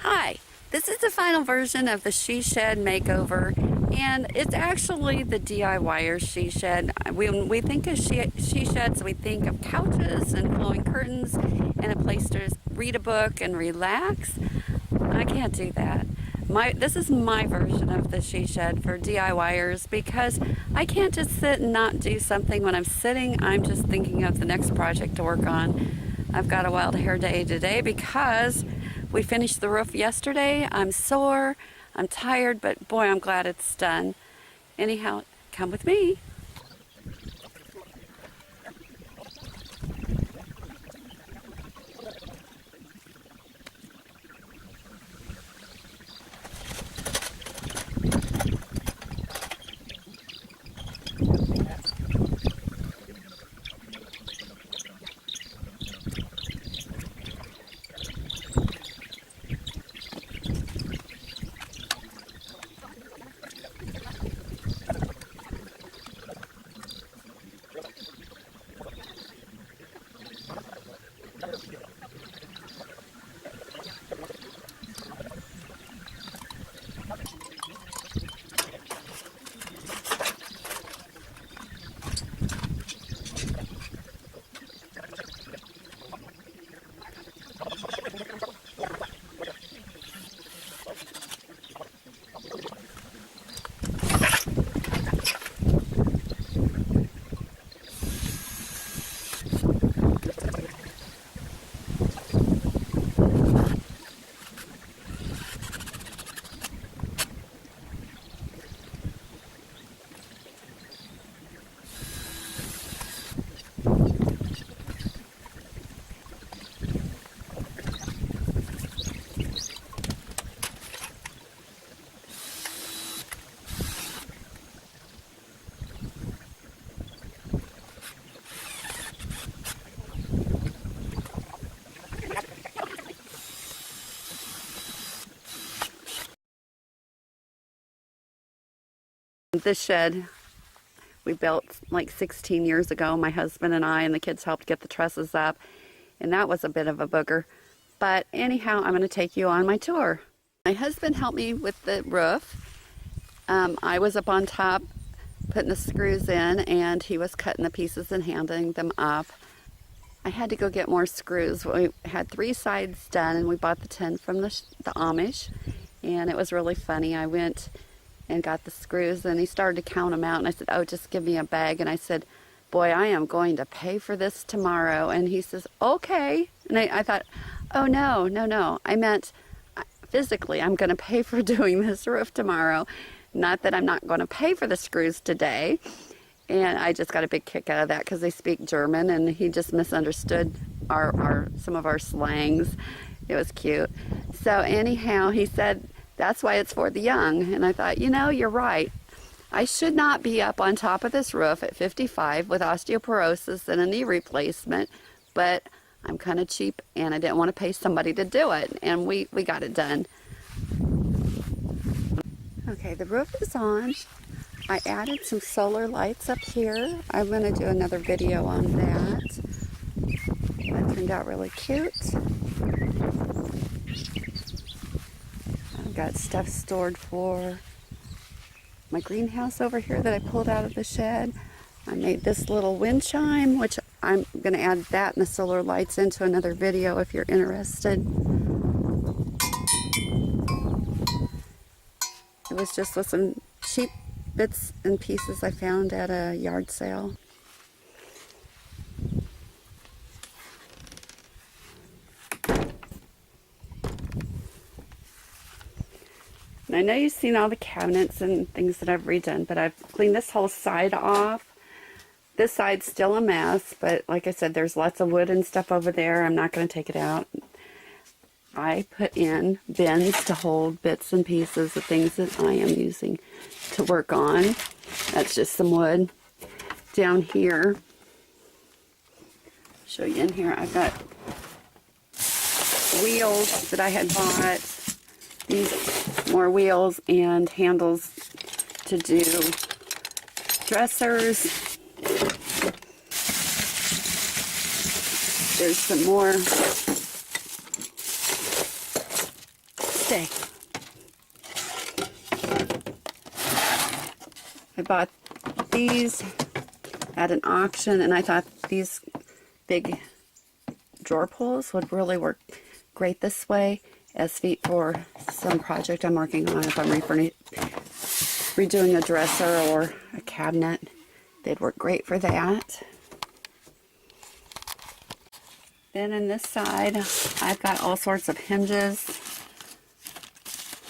Hi, this is the final version of the she shed makeover, and it's actually the DIYer's she shed. When we think of she sheds, we think of couches and flowing curtains and a place to read a book and relax. I can't do that. This is my version of the she shed for DIYers because I can't just sit and not do something when I'm sitting. I'm just thinking of the next project to work on. I've got a wild hair day today because we finished the roof yesterday. I'm sore, I'm tired, but boy, I'm glad it's done. Anyhow, come with me. This shed we built like 16 years ago. My husband and I and the kids helped get the trusses up, and that was a bit of a booger. But anyhow, I'm going to take you on my tour. My husband helped me with the roof. I was up on top putting the screws in, and he was cutting the pieces and handing them up. I had to go get more screws. We had 3 sides done, and we bought the 10 from the Amish, and it was really funny. I went and got the screws, and he started to count them out, and I said, oh, just give me a bag. And I said, boy, I am going to pay for this tomorrow. And he says, okay. And I thought, oh, no. I meant physically, I'm going to pay for doing this roof tomorrow. Not that I'm not going to pay for the screws today. And I just got a big kick out of that because they speak German, and he just misunderstood some of our slangs. It was cute. So anyhow, he said, that's why it's for the young. And I thought, you're right. I should not be up on top of this roof at 55 with osteoporosis and a knee replacement, but I'm kind of cheap and I didn't want to pay somebody to do it, and we got it done. Okay, the roof is on. I added some solar lights up here. I'm going to do another video on that. That turned out really cute. I've got stuff stored for my greenhouse over here that I pulled out of the shed. I made this little wind chime, which I'm going to add that and the solar lights into another video if you're interested. It was just with some cheap bits and pieces I found at a yard sale. And I know you've seen all the cabinets and things that I've redone, but I've cleaned this whole side off. This side's still a mess, but like I said, there's lots of wood and stuff over there. I'm not going to take it out. I put in bins to hold bits and pieces of things that I am using to work on. That's just some wood. Down here, show you in here, I've got wheels that I had bought. These more wheels and handles to do dressers. There's some more birthday. I bought these at an auction, and I thought these big drawer pulls would really work great this way as feet for some project I'm working on. If I'm redoing a dresser or a cabinet, they'd work great for that. Then in this side, I've got all sorts of hinges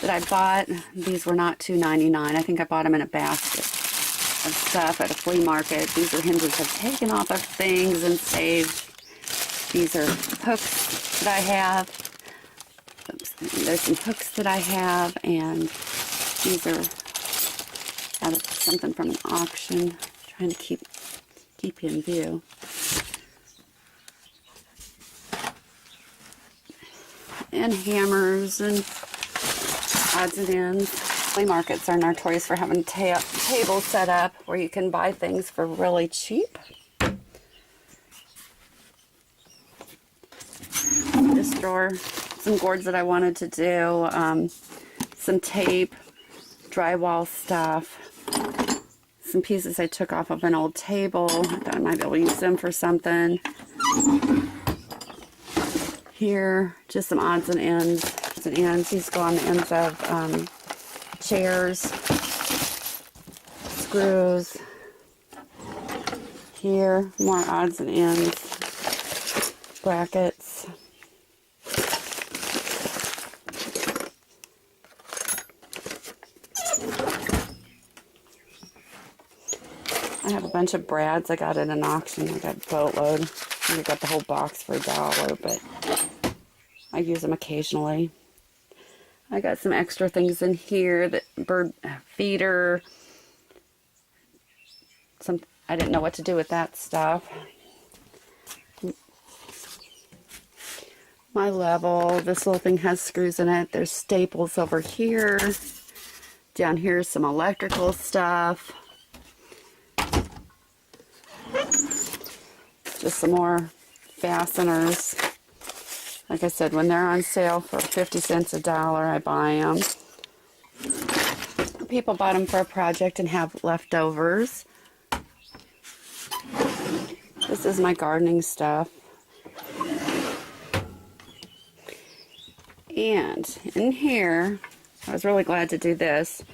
that I bought. These were not $2.99. I think I bought them in a basket of stuff at a flea market. These are hinges I've taken off of things and saved. These are hooks that I have. Oops, there's some hooks that I have, and these are out of something from an auction. Trying to keep you in view. And hammers and odds and ends. Flea markets are notorious for having tables set up where you can buy things for really cheap. This drawer, some boards that I wanted to do, some tape, drywall stuff, some pieces I took off of an old table. I thought I might be able to use them for something. Here, just some odds and ends. These go on the ends of chairs, screws. Here, more odds and ends, brackets. I have a bunch of brads I got at an auction. I got a boatload. I got the whole box for $1, but I use them occasionally. I got some extra things in here, that bird feeder. I didn't know what to do with that stuff. My level, this little thing has screws in it. There's staples over here. Down here is some electrical stuff. Just some more fasteners. Like I said, when they're on sale for 50 cents $1, I buy them. People bought them for a project and have leftovers. This is my gardening stuff. And in here, I was really glad to do this.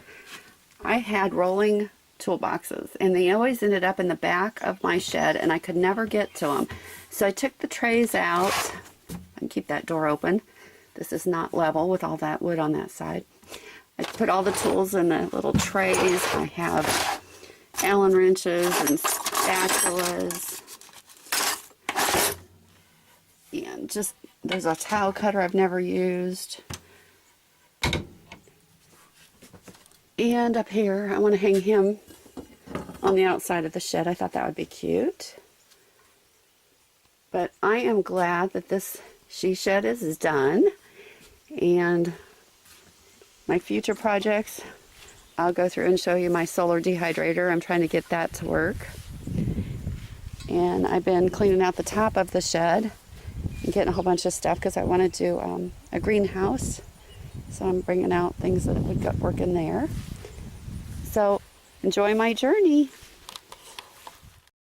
I had rolling toolboxes, and they always ended up in the back of my shed, and I could never get to them. So I took the trays out. I can keep that door open. This is not level with all that wood on that side. I put all the tools in the little trays. I have Allen wrenches and spatulas. And just, there's a tile cutter I've never used. And up here, I want to hang him on the outside of the shed. I thought that would be cute. But I am glad that this she shed is done. And my future projects, I'll go through and show you my solar dehydrator. I'm trying to get that to work. And I've been cleaning out the top of the shed and getting a whole bunch of stuff because I want to do a greenhouse. So I'm bringing out things that would work in there. So enjoy my journey.